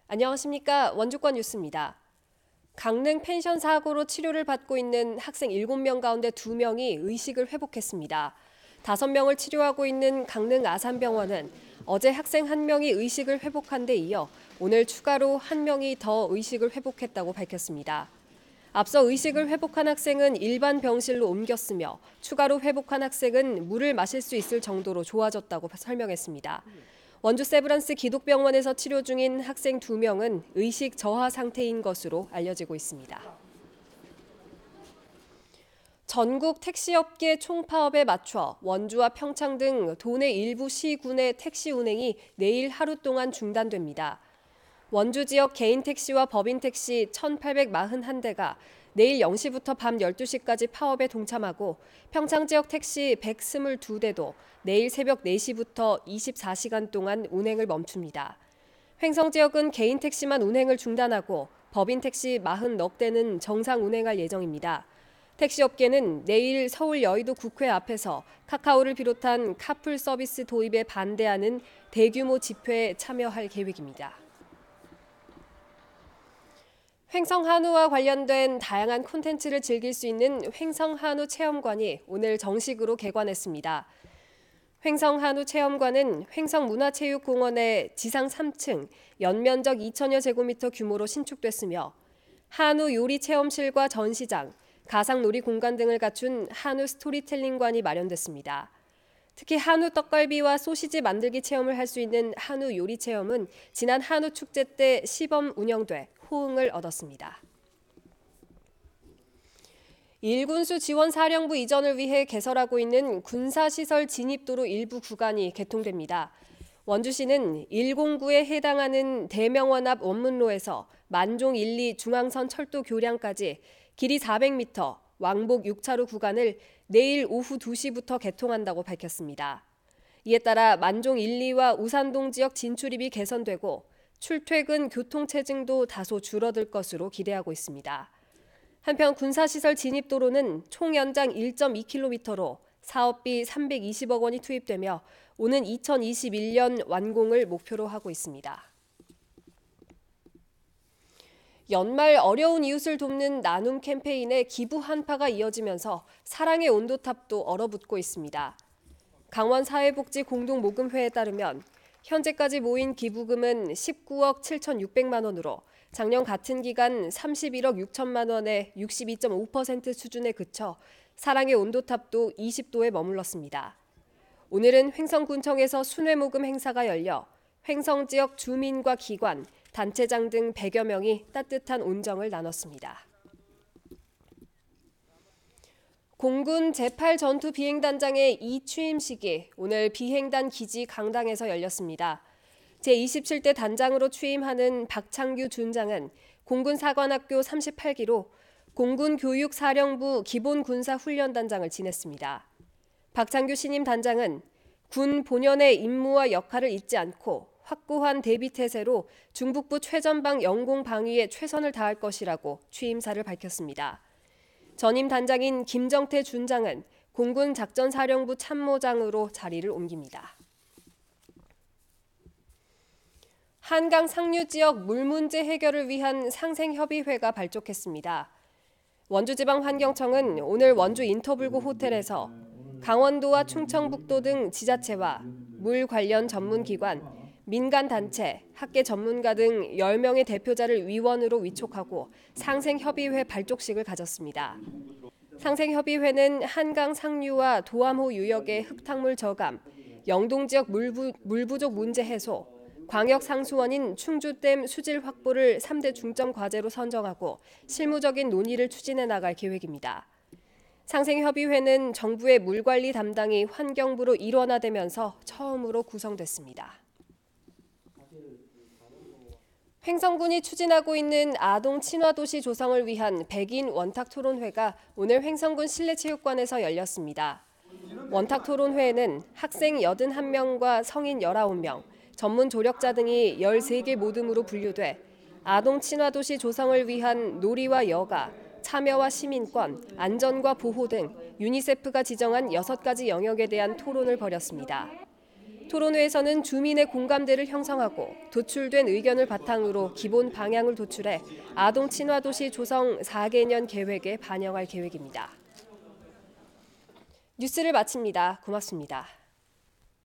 안녕하십니까. 원주권 뉴스입니다. 강릉 펜션 사고로 치료를 받고 있는 학생 7명 가운데 2명이 의식을 회복했습니다. 5명을 치료하고 있는 강릉 아산병원은 어제 학생 1명이 의식을 회복한 데 이어 오늘 추가로 1명이 더 의식을 회복했다고 밝혔습니다. 앞서 의식을 회복한 학생은 일반 병실로 옮겼으며 추가로 회복한 학생은 물을 마실 수 있을 정도로 좋아졌다고 설명했습니다. 원주 세브란스 기독병원에서 치료 중인 학생 2명은 의식 저하 상태인 것으로 알려지고 있습니다. 전국 택시업계 총파업에 맞춰 원주와 평창 등 도내 일부 시군의 택시 운행이 내일 하루 동안 중단됩니다. 원주 지역 개인 택시와 법인 택시 1,841대가 내일 0시부터 밤 12시까지 파업에 동참하고 평창 지역 택시 122대도 내일 새벽 4시부터 24시간 동안 운행을 멈춥니다. 횡성 지역은 개인 택시만 운행을 중단하고 법인 택시 40넉대는 정상 운행할 예정입니다. 택시업계는 내일 서울 여의도 국회 앞에서 카카오를 비롯한 카풀 서비스 도입에 반대하는 대규모 집회에 참여할 계획입니다. 횡성 한우와 관련된 다양한 콘텐츠를 즐길 수 있는 횡성 한우 체험관이 오늘 정식으로 개관했습니다. 횡성 한우 체험관은 횡성 문화체육공원의 지상 3층, 연면적 2,000여 제곱미터 규모로 신축됐으며 한우 요리 체험실과 전시장, 가상놀이 공간 등을 갖춘 한우 스토리텔링관이 마련됐습니다. 특히 한우 떡갈비와 소시지 만들기 체험을 할 수 있는 한우 요리 체험은 지난 한우 축제 때 시범 운영돼 호응을 얻었습니다. 일군수 지원사령부 이전을 위해 개설하고 있는 군사시설 진입도로 일부 구간이 개통됩니다. 원주시는 109에 해당하는 대명원 앞 원문로에서 만종 1, 2 중앙선 철도 교량까지 길이 400m, 왕복 6차로 구간을 내일 오후 2시부터 개통한다고 밝혔습니다. 이에 따라 만종 1, 2와 우산동 지역 진출입이 개선되고 출퇴근 교통체증도 다소 줄어들 것으로 기대하고 있습니다. 한편 군사시설 진입도로는 총 연장 1.2km로 사업비 320억 원이 투입되며 오는 2021년 완공을 목표로 하고 있습니다. 연말 어려운 이웃을 돕는 나눔 캠페인에 기부 한파가 이어지면서 사랑의 온도탑도 얼어붙고 있습니다. 강원사회복지공동모금회에 따르면 현재까지 모인 기부금은 19억 7,600만 원으로 작년 같은 기간 31억 6천만 원의 62.5% 수준에 그쳐 사랑의 온도탑도 20도에 머물렀습니다. 오늘은 횡성군청에서 순회모금 행사가 열려 횡성 지역 주민과 기관, 단체장 등 100여 명이 따뜻한 온정을 나눴습니다. 공군 제8 전투비행단장의 이취임식이 오늘 비행단 기지 강당에서 열렸습니다. 제27대 단장으로 취임하는 박창규 준장은 공군사관학교 38기로 공군교육사령부 기본군사훈련단장을 지냈습니다. 박창규 신임 단장은 군 본연의 임무와 역할을 잊지 않고 확고한 대비태세로 중북부 최전방 영공 방위에 최선을 다할 것이라고 취임사를 밝혔습니다. 전임 단장인 김정태 준장은 공군 작전사령부 참모장으로 자리를 옮깁니다. 한강 상류 지역 물 문제 해결을 위한 상생협의회가 발족했습니다. 원주지방환경청은 오늘 원주 인터블고 호텔에서 강원도와 충청북도 등 지자체와 물 관련 전문기관, 민간단체, 학계 전문가 등 10명의 대표자를 위원으로 위촉하고 상생협의회 발족식을 가졌습니다. 상생협의회는 한강 상류와 도암호 유역의 흙탕물 저감, 영동 지역 물 부족 문제 해소, 광역상수원인 충주댐 수질 확보를 3대 중점 과제로 선정하고 실무적인 논의를 추진해 나갈 계획입니다. 상생협의회는 정부의 물관리 담당이 환경부로 일원화되면서 처음으로 구성됐습니다. 횡성군이 추진하고 있는 아동 친화도시 조성을 위한 백인 원탁토론회가 오늘 횡성군 실내체육관에서 열렸습니다. 원탁토론회에는 학생 81명과 성인 19명, 전문 조력자 등이 13개 모둠으로 분류돼 아동 친화도시 조성을 위한 놀이와 여가, 참여와 시민권, 안전과 보호 등 유니세프가 지정한 6가지 영역에 대한 토론을 벌였습니다. 토론회에서는 주민의 공감대를 형성하고 도출된 의견을 바탕으로 기본 방향을 도출해 아동 친화 도시 조성 4개년 계획에 반영할 계획입니다. 뉴스를 마칩니다. 고맙습니다.